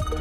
The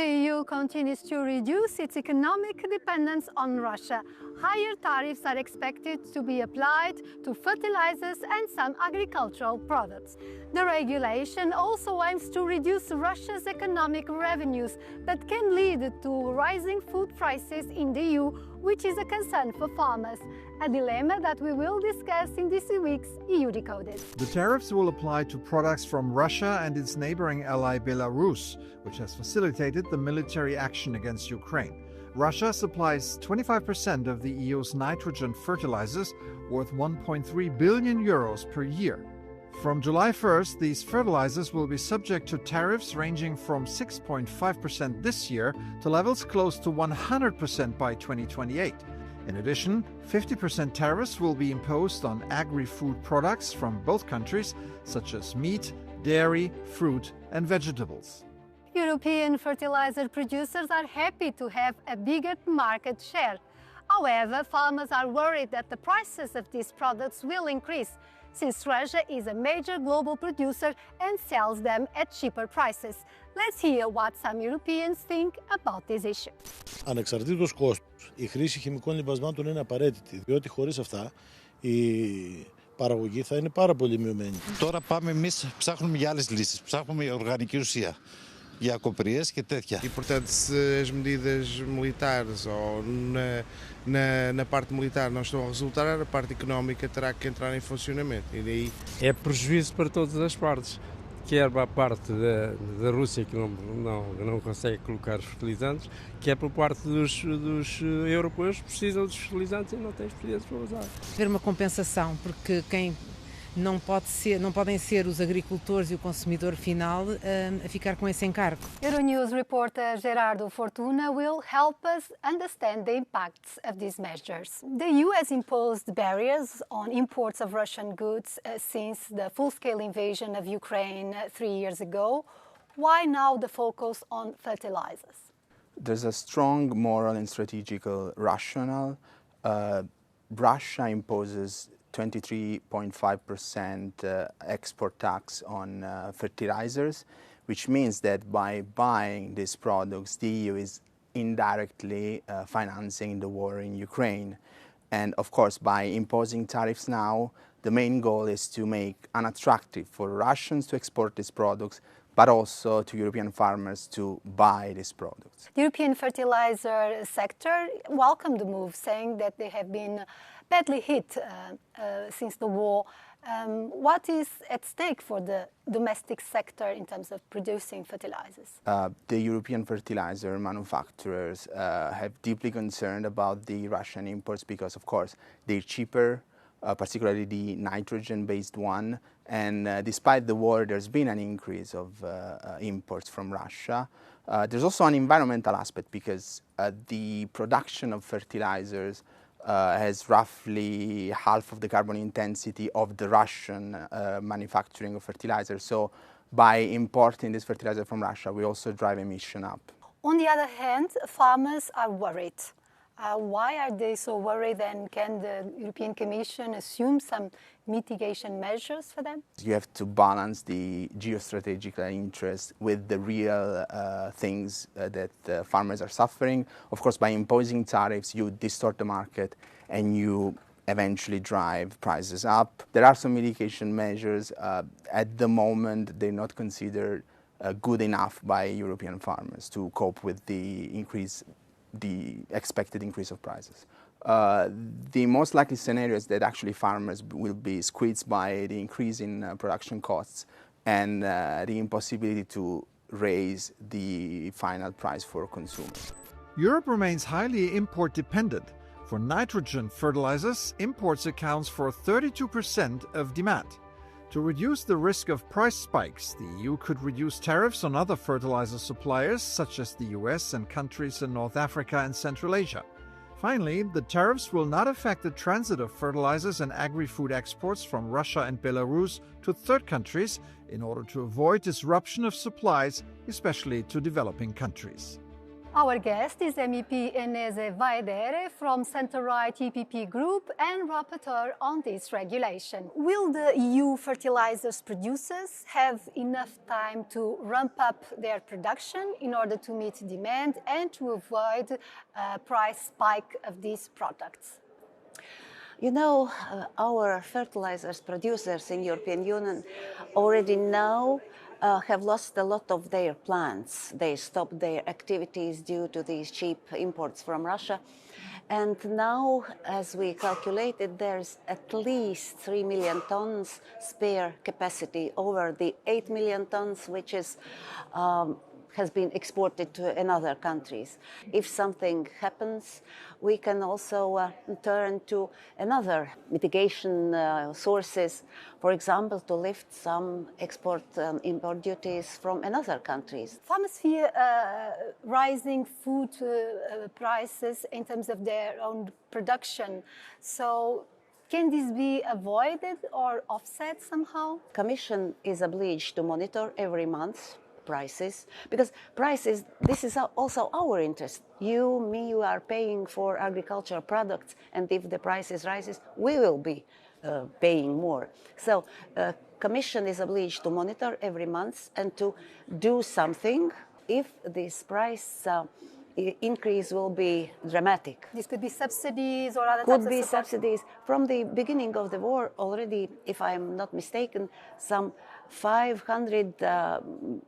EU continues to reduce its economic dependence on Russia. Higher tariffs are expected to be applied to fertilizers and some agricultural products. The regulation also aims to reduce Russia's economic revenues that can lead to rising food prices in the EU, which is a concern for farmers, a dilemma that we will discuss in this week's EU Decoded. The tariffs will apply to products from Russia and its neighboring ally Belarus, which has facilitated the military action against Ukraine. Russia supplies 25% of the EU's nitrogen fertilizers, worth 1.3 billion euros per year. From July 1st, these fertilizers will be subject to tariffs ranging from 6.5% this year to levels close to 100% by 2028. In addition, 50% tariffs will be imposed on agri-food products from both countries, such as meat, dairy, fruit, and vegetables. European fertilizer producers are happy to have a bigger market share. However, farmers are worried that the prices of these products will increase, since Russia is a major global producer and sells them at cheaper prices. Let's hear what some Europeans think about this issue. Ανεξαρτήτως κόστους, η χρήση χημικών λιπασμάτων είναι απαραίτητη, διότι χωρίς αυτά η παραγωγή θα είναι πάρα πολύ μειωμένη. Τώρα πάμε εμείς, ψάχνουμε για άλλες λύσεις, ψάχνουμε για οργανική ουσία, για κοπριές και τέτοια. E, portanto, se as medidas militares ou na parte militar não estão a resultar, a parte económica terá que entrar em funcionamento. E daí... É prejuízo para todas as partes, quer para a parte da Rússia, que não consegue colocar os fertilizantes, quer por parte dos europeus que precisam dos fertilizantes e não têm fertilizantes para usar. Haver uma compensação, porque quem não podem ser os agricultores e o consumidor final a ficar com esse encargo. Euronews reporter Gerardo Fortuna will help us understand the impacts of these measures. The EU has imposed barriers on imports of Russian goods since the full-scale invasion of Ukraine 3 years ago. Why now the focus on fertilizers? There's a strong moral and strategical rationale. Russia imposes 23.5% export tax on fertilizers, which means that by buying these products, the EU is indirectly financing the war in Ukraine. And of course, by imposing tariffs now, the main goal is to make unattractive for Russians to export these products, but also to European farmers to buy these products. The European fertilizer sector welcomed the move, saying that they have been badly hit since the war. What is at stake for the domestic sector in terms of producing fertilizers? The European fertilizer manufacturers have deeply concerned about the Russian imports because, of course, they're cheaper, particularly the nitrogen-based one. And despite the war, there's been an increase of imports from Russia. There's also an environmental aspect because the production of fertilizers has roughly half of the carbon intensity of the Russian manufacturing of fertilizers. So by importing this fertilizer from Russia, we also drive emission up. On the other hand, farmers are worried. Why are they so worried, and can the European Commission assume some mitigation measures for them? You have to balance the geostrategic interest with the real things that farmers are suffering. Of course, by imposing tariffs, you distort the market and you eventually drive prices up. There are some mitigation measures. At the moment, they're not considered good enough by European farmers to cope with the expected increase of prices. The most likely scenario is that actually farmers will be squeezed by the increase in production costs and the impossibility to raise the final price for consumers. Europe remains highly import dependent. For nitrogen fertilizers, imports accounts for 32% of demand. To reduce the risk of price spikes, the EU could reduce tariffs on other fertilizer suppliers, such as the US and countries in North Africa and Central Asia. Finally, the tariffs will not affect the transit of fertilizers and agri-food exports from Russia and Belarus to third countries in order to avoid disruption of supplies, especially to developing countries. Our guest is MEP Eneze Vaidere from Centre-Right EPP Group and rapporteur on this regulation. Will the EU fertilizers producers have enough time to ramp up their production in order to meet demand and to avoid a price spike of these products? You know, our fertilizers producers in European Union already now have lost a lot of their plants. They stopped their activities due to these cheap imports from Russia. And now, as we calculated, there's at least 3 million tons spare capacity over the 8 million tons, which is has been exported to another countries. If something happens, we can also turn to another mitigation sources, for example, to lift some import duties from another countries. Farmers fear rising food prices in terms of their own production. So can this be avoided or offset somehow? Commission is obliged to monitor every month prices, because prices, this is also our interest. You, me, you are paying for agricultural products, and if the prices rises, we will be paying more. So Commission is obliged to monitor every month and to do something if this price increase will be dramatic. This could be subsidies or other could be subsidies. From the beginning of the war already, if I'm not mistaken, some 500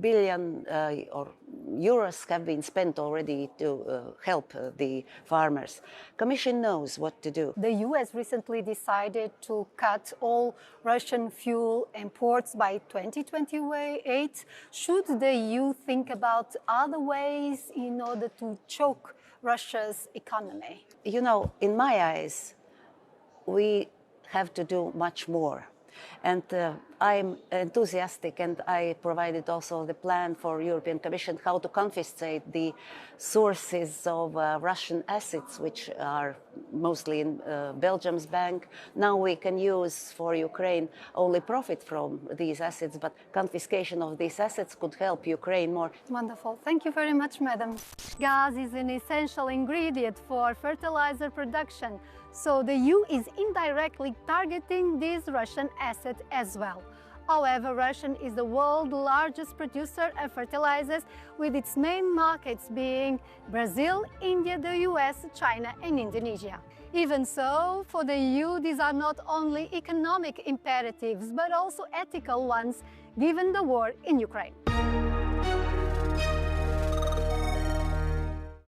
billion or euros have been spent already to help the farmers. Commission knows what to do. The US recently decided to cut all Russian fuel imports by 2028. Should the EU think about other ways in order to choke Russia's economy? You know, in my eyes, we have to do much more. And I'm enthusiastic, and I provided also the plan for European Commission how to confiscate the sources of Russian assets, which are mostly in Belgium's bank. Now we can use for Ukraine only profit from these assets, but confiscation of these assets could help Ukraine more. Wonderful. Thank you very much, madam. Gas is an essential ingredient for fertilizer production, so the EU is indirectly targeting these Russian assets as well. However, Russia is the world's largest producer of fertilizers, with its main markets being Brazil, India, the US, China and Indonesia. Even so, for the EU, these are not only economic imperatives, but also ethical ones, given the war in Ukraine.